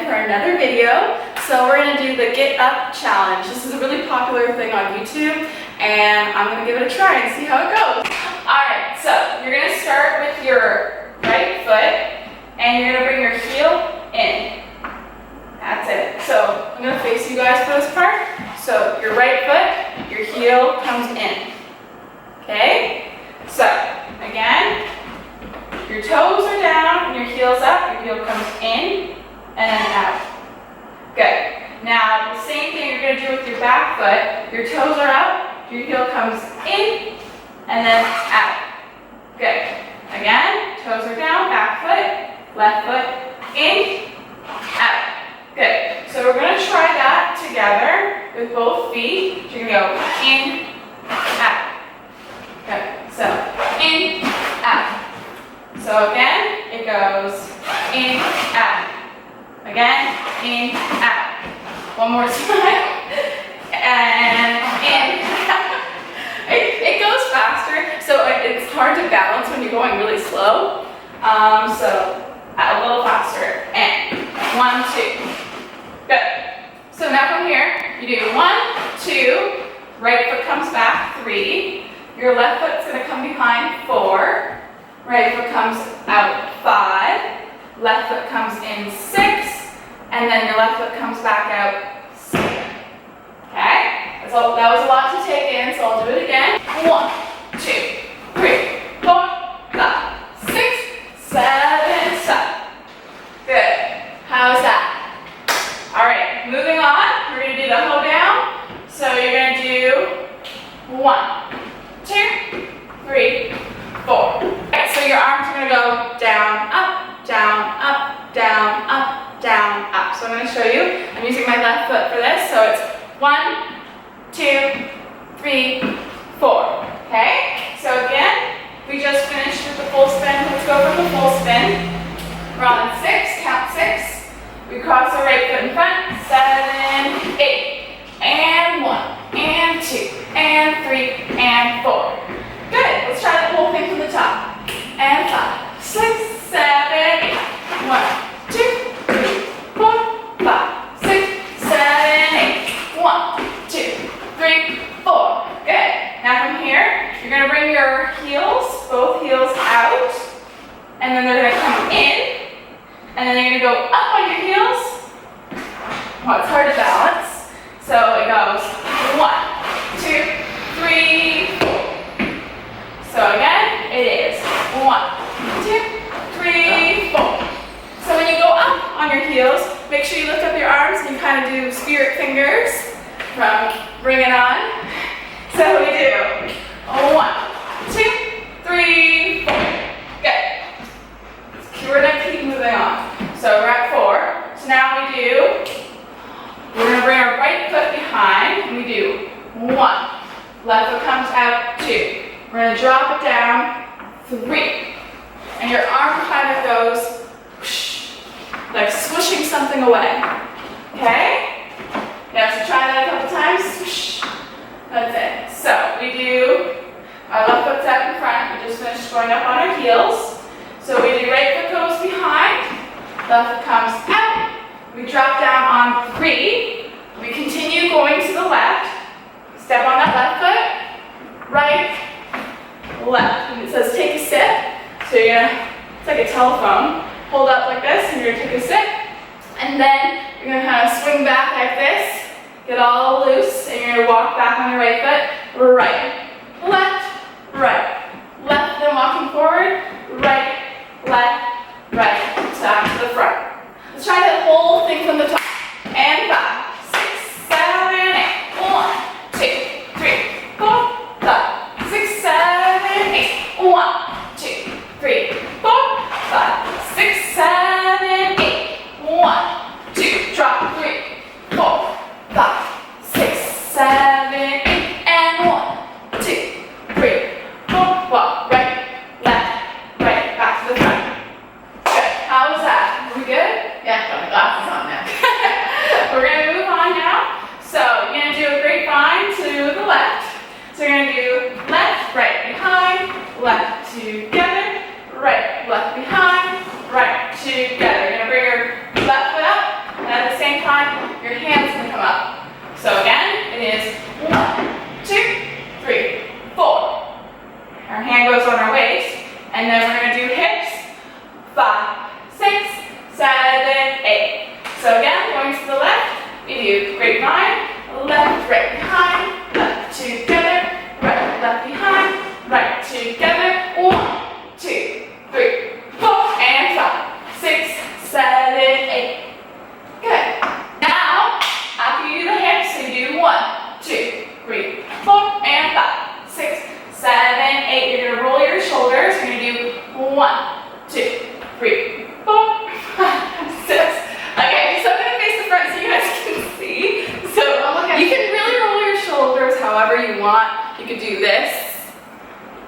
for another video. So we're going to do the Git Up challenge. This is a really popular thing on YouTube, and I'm going to give it a try and see how it goes. Alright, so you're going to start with your right foot, and you're going to bring your heel in. That's it. So I'm going to face you guys for this part. So your right foot, your heel comes in. Okay? So, again, your toes are down, and your heel's up, your heel comes in, and then out. Good. Now, the same thing you're going to do with your back foot. Your toes are up, your heel comes in, and then out. Good. Again, toes are down, back foot, left foot, in, out. Good. So we're going to try that together with both feet. You're going to go in, out. Good. So, in, out. So again, it goes in, out. Again, in, out. One more time. And in, out. It goes faster, so it's hard to balance when you're going really slow. So a little faster. And 1, 2. Good. So now from here, you do 1, 2. Right foot comes back, 3. Your left foot's going to come behind, 4. Right foot comes out, 5. Left foot comes in, 6. And then your left foot comes back out, 7. Okay? That was a lot to take in, so I'll do it again. 1, 2, 3, 4, 5, 6, 7, 7. Good. How's that? Alright, moving on. We're going to do the hoe down. So you're going to do 1, 2, 3, 4. Okay, so your arms are going to go down, up, down, up, down, up, down, up. So I'm going to show you. I'm using my left foot for this. So it's 1, 2, 3, 4. Okay? So again, we just finished with the full spin. Let's go for the full spin. We're on 6, count 6. We cross the right foot in front. 7, 8. And 1, and 2, and 3, and 4. Good. Let's try the whole thing from the top. And 5, 6, 7, 8. 1, 2, 3, 4, 5, 6, 7, 8. 1, 2, 3, 4. Good. Now from here, you're going to bring your heels, both heels out. And then they're going to come in. And then you're going to go up on your heels. Well, it's hard to balance. So it goes 1, 2, 3, 4. So again, it is 1, 2, 3, 4. So when you go up on your heels, make sure you lift up your arms and you kind of do spirit fingers from Bring It On. So we do 1, 2, 3, 4. Good. We're going to keep moving on. So we're at 4. So now we're going to bring our right foot behind, and we do 1. Left foot comes out, 2. We're going to drop it down, 3. And your arm kind of goes whoosh, like swooshing something away. Okay? Now, so try that a couple times. Whoosh. That's it. So we do our left foot's out in front. We just finished going up on our heels. So we do right foot goes behind, left foot comes out. We drop down on 3. We continue going to the left. Step on that left foot, right, left. And it says take a sip. So you're gonna, it's like a telephone. Hold up like this, and you're gonna take a sip. And then you're gonna kind of swing back like this, get all loose, and you're gonna walk back on your right foot, right, left, right, left, then walking forward, right, left, right, back to the front. Let's try that whole thing from the top. And 5, 6, 7, 8. 1, 2, 3, 4, 5, 6, 7, 8. 1, 2, 3, 4, 5, 6, 7, 8. 1, 2, drop 3, 4, 5, 6, 7, 8. And 1, you do this.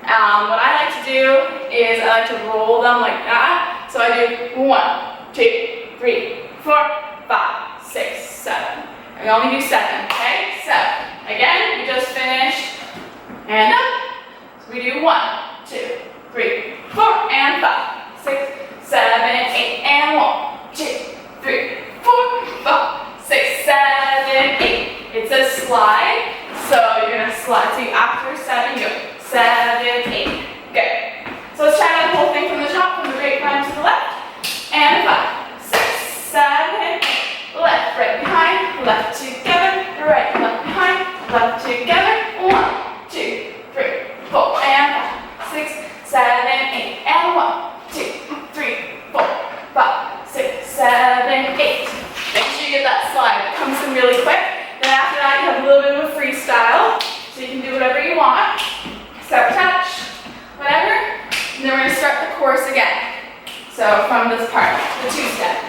What I like to do is I like to roll them like that. So I do 1, 2, 3, 4, 5, 6, 7. And we only do 7, okay? So again, we just finished and up. So we do 1, 2, 3, 4, and 5, 6, 7, 8, and 1, 2, 3, 4, 5, 6, 7, 8. It's a slide, so you're gonna slide. So after 7, you go 7, 8. Good. So let's try out the whole thing from the top, from the grapevine to the left, and 5, 6, 7, 8. Left, right behind, left together, right, left behind, left together. 1, 2, 3, 4, and 5, 6, 7, 8, and 1, 2, 3, 4, 5, 6, 7, 8. Make sure you get that slide. It comes in really quick. Then after that, you have a little bit of a freestyle, so you can do whatever you want. Step, touch, whatever. And then we're going to start the chorus again. So from this part, the 2-step.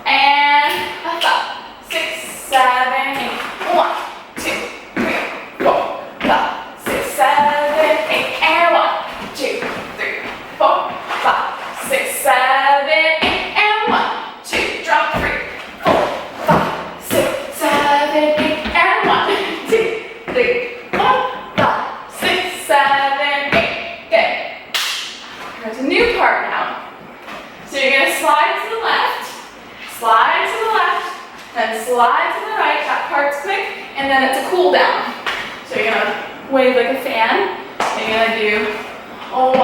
And a 5, 6, 7, 8. 1, 2, 3, 4, 5, 6, 7, 8. And 1, 2, 3, 4, 5, 6, 7, 8. And 1, 2, drop 3, 4, 5, 6, 7, 8. And 1, 2, 3, 4, 5, 6, 7, 8. Good. There's a new part now. So you're going to slide to the left. Slide to the left, then slide to the right. That part's quick, and then it's a cool down. So you're gonna wave like a fan. And you're gonna do 1,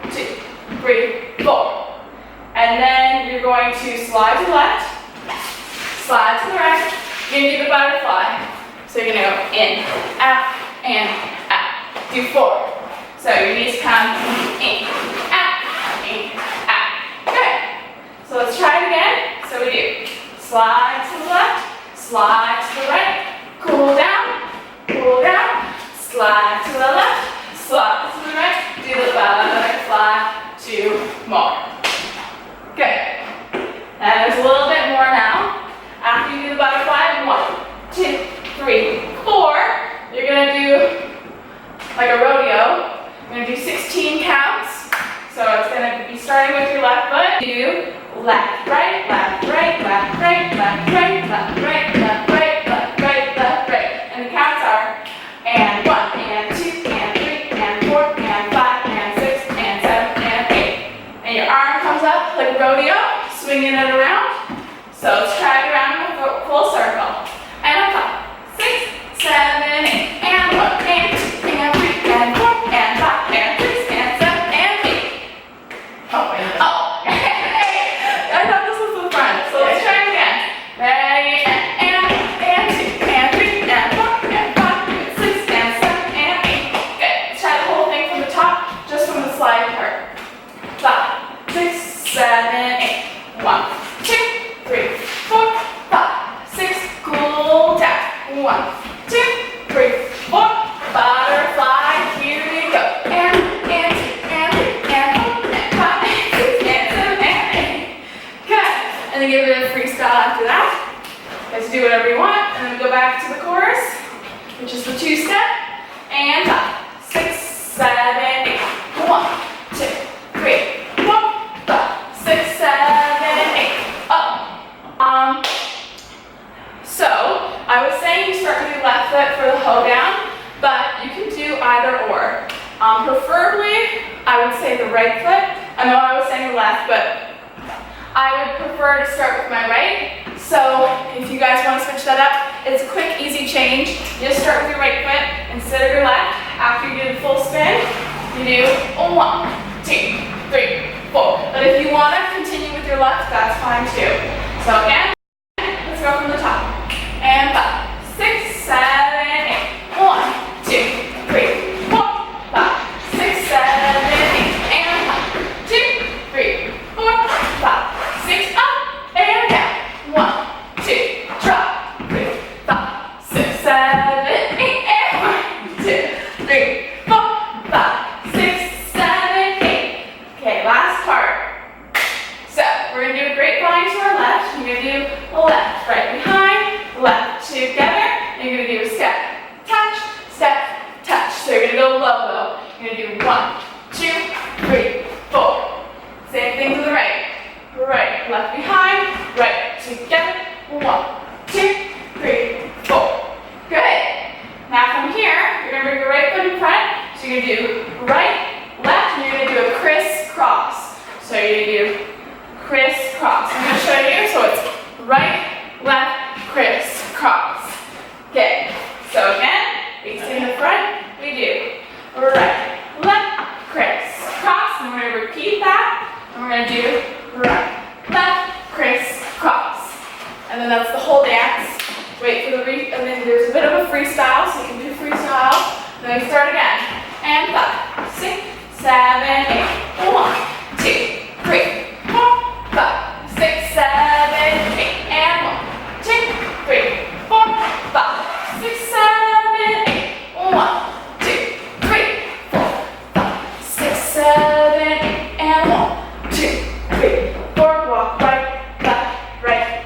2, 3, 4. And then you're going to slide to the left, slide to the right. You're gonna do the butterfly. So you're gonna go in, out, and out. Do 4. So your knees come in, out, in, out. Good. So let's try it again. So we do slide to the left, slide to the right, cool down, slide to the left, slide to the right, do the butterfly, 2 more. Good. And there's a little bit more now. After you do the butterfly, 1, 2, 3, 4, you're going to do like a rodeo. You're going to do 16 counts. So it's going to be starting with your left foot. Do left, right, left, right, left, right, left, right, left, right, left, right, left, right, left, right. And the counts are and 1, and 2, and 3, and 4, and 5, and 6, and 7, and 8. And your arm comes up like a rodeo, swinging it around. So let's try it around in a full circle. And 5, 6, 7, 8, and 1, and 2, and 3, and 4, and 5, and 6, and 7, and 8. Oh, wait. Oh. I thought this was the front, so let's try it again. Ready, and 2, and 3, and 4, and 5, and 6, and 7, and 8. Good. Let's try the whole thing from the top, just from the slide part. 5, 6, 7, 8. 1, 2, 3, 4, 5, 6. Cool down. 1, 2, 3, 4. Butterfly. Here we go. And 2, and 3, and 4, and 5, and 6, and 7, and 8. Good. And then give it a freestyle after that. You guys do whatever you want. And then go back to the chorus, which is the 2-step. And 5, 6, 7, 8. 1, 2, 3, 4, 5, 6, 7, 8. Up. So I was saying you start with your left foot for the hoedown, but you can do either or. Preferably, I would say the right foot. I know I was saying the left, but I would prefer to start with my right. So if you guys want to switch that up, it's a quick, easy change. You just start with your right foot instead of your left. After you do the full spin, you do 1, 2, 3, 4. But if you want to continue with your left, that's fine too. So again, let's go from the top. And 5, 6, 7, 8. 1, 2, 3, 4, 5, 6, 7, 8. And 1, 2, 3, 4, 5, 6. Up and down. 1, 2, drop. 3, 5, 6, 7, 8. And 1, 2, 3, 4, 5, 6, 7, 8. Okay, last part. So we're gonna do a grapevine to our left. You're gonna do left, right behind, left together. And you're gonna do a step, touch, so you're gonna low. You're gonna do 1, 2, 3, 4. Same thing to the right. Right, left behind, right, together. 1, 2, 3, 4. Good. Now from here, you're gonna bring your right foot in front. So you're gonna do right, left, and you're gonna do a crisscross. So you're gonna do crisscross. I'm gonna show you. So it's right, left, crisscross. Good. So again, facing the front, we do right, left, crisscross. And we're gonna repeat that. And we're gonna do right, left, crisscross. And then that's the whole dance. Wait for the and then there's a bit of a freestyle, so you can do freestyle. Then we start again. And 5, 6, 7, 8. 1, 2, 3, 4, 5, 6, 7, 8. And 1, 2, 3, 4, 5, 6, 7, 8. 1, 2, 3, 4, 5, 6, 7, 8. And 1, 2, 3, 4. Walk right, left, right.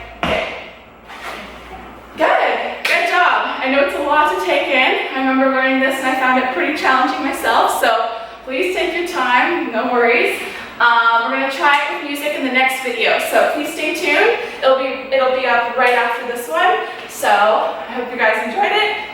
Good job. I know it's a lot to take in. I remember learning this and I found it pretty challenging myself, so please take your time, no worries. We're going to try it with music in the next video, so please stay tuned. It'll be up right after this one, so I hope you guys enjoyed it.